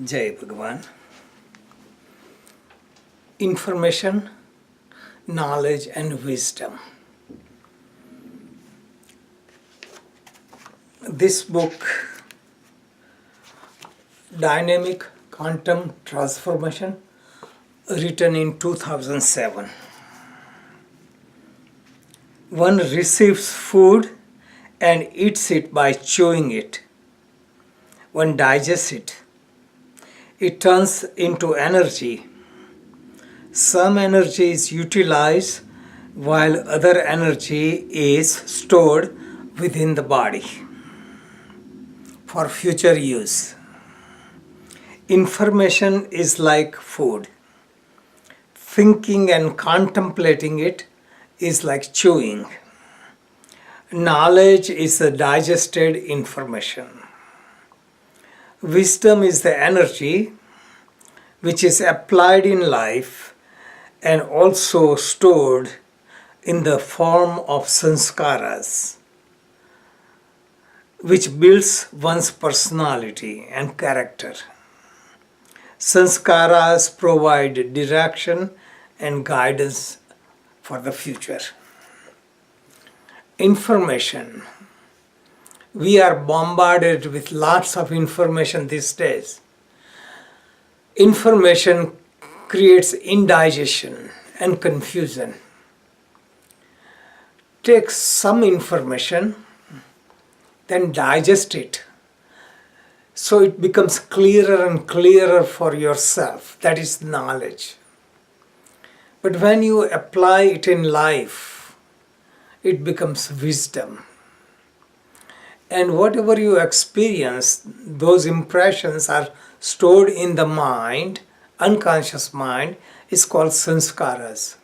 Jai Bhagavan. Information, knowledge and wisdom. This book, Dynamic Quantum Transformation, written in 2007. One receives food and eats it by chewing it. One digests it. It turns into energy. Some energy is utilized while other energy is stored within the body for future use. Information is like food. Thinking and contemplating it is like chewing. Knowledge is the digested information. Wisdom is the energy which is applied in life and also stored in the form of sanskaras, which builds one's personality and character. Sanskaras provide direction and guidance for the future. Information. We are bombarded with lots of information these days. Information creates indigestion and confusion. Take some information, then digest it, so it becomes clearer and clearer for yourself. That is knowledge. But when you apply it in life, it becomes wisdom. And whatever you experience, those impressions are stored in the mind, unconscious mind, is called sanskaras.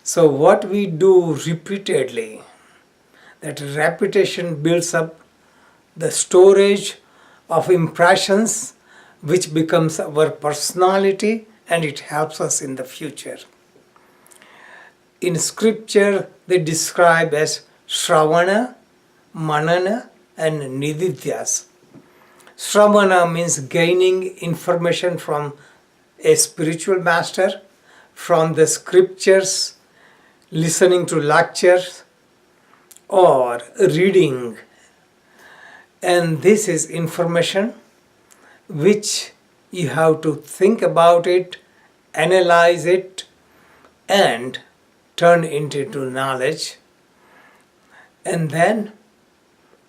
So what we do repeatedly, that repetition builds up the storage of impressions, which becomes our personality, and it helps us in the future. In scripture, they describe as Shravana, Manana, and Nididhyas. Shravana means gaining information from a spiritual master, from the scriptures, listening to lectures, or reading. And this is information which you have to think about it, analyze it, and turn it into knowledge. And then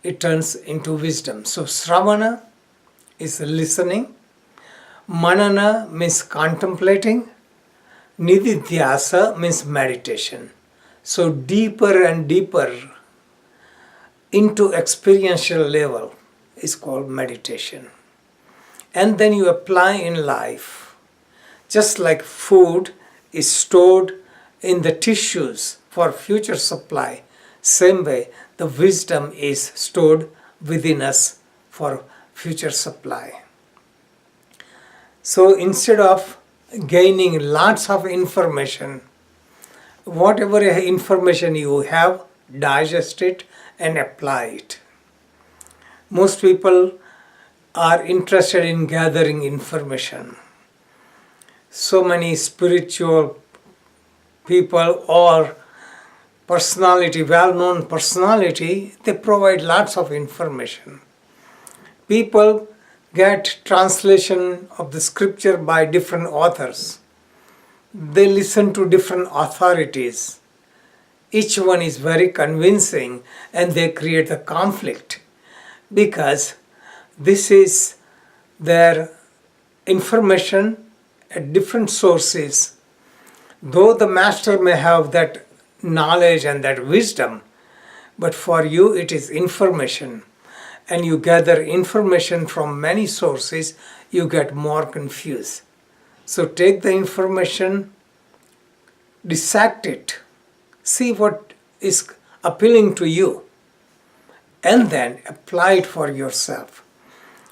it turns into wisdom. So Shravana is listening. Manana means contemplating. Nididhyasa means meditation. So deeper and deeper into experiential level is called meditation. And then you apply in life. Just like food is stored in the tissues for future supply, same way the wisdom is stored within us for future supply. So instead of gaining lots of information, whatever information you have, digest it and apply it. Most people are interested in gathering information. So many spiritual people or personality, well-known personality, they provide lots of information. People get translation of the scripture by different authors. They listen to different authorities. Each one is very convincing, and they create a conflict because this is their information at different sources. Though the master may have that knowledge and that wisdom, but for you it is information, and you gather information from many sources, you get more confused. So take the information, dissect it, see what is appealing to you, and then apply it for yourself.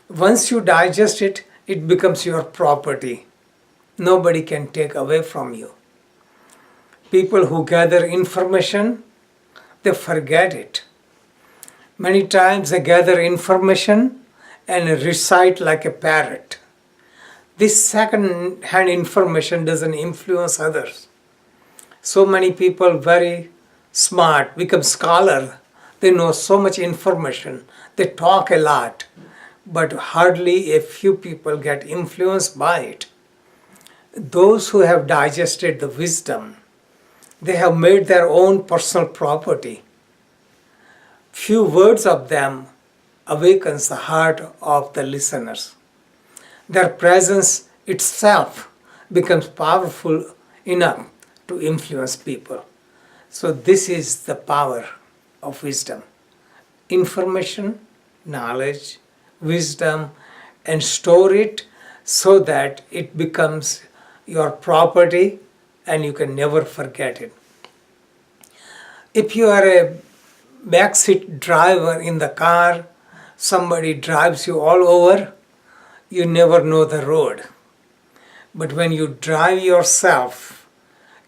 Once you digest it, it becomes your property. Nobody can take away from you. People who gather information, they forget it. Many times they gather information and recite like a parrot. This second hand information doesn't influence others. So many people very smart become scholar. They know so much information. They talk a lot, but hardly a few people get influenced by it. Those who have digested the wisdom, they have made their own personal property. Few words of them awakens the heart of the listeners. Their presence itself becomes powerful enough to influence people. So this is the power of wisdom. Information, knowledge, wisdom, and store it so that it becomes your property and you can never forget it. If you are a backseat driver in the car, somebody drives you all over, you never know the road. But when you drive yourself,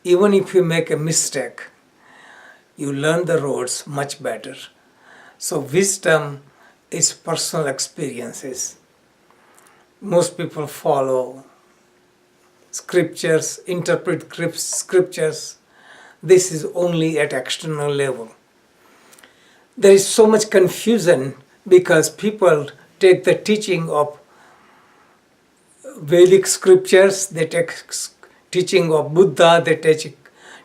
even if you make a mistake, you learn the roads much better. So wisdom is personal experiences. Most people follow scriptures, interpret scriptures. This is only at external level. There is so much confusion because people take the teaching of Vedic scriptures, they take teaching of Buddha, they take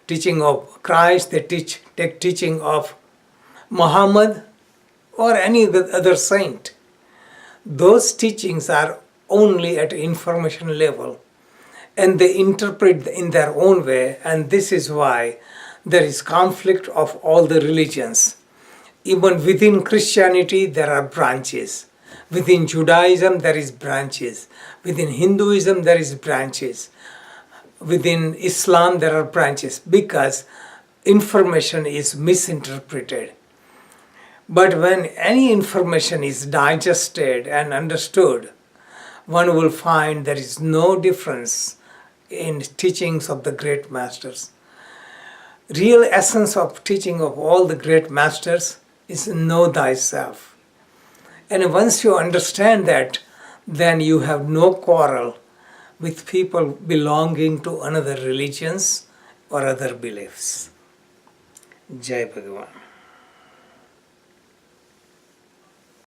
teaching of Christ, they take teaching of Muhammad or any other saint. Those teachings are only at information level and they interpret in their own way, and this is why there is conflict of all the religions. Even within Christianity there are branches. Within Judaism there is branches. Within Hinduism there is branches. Within Islam there are branches because information is misinterpreted. But when any information is digested and understood, one will find there is no difference in teachings of the great masters. Real essence of teaching of all the great masters is know thyself. And once you understand that, then you have no quarrel with people belonging to another religions or other beliefs. Jai Bhagavan.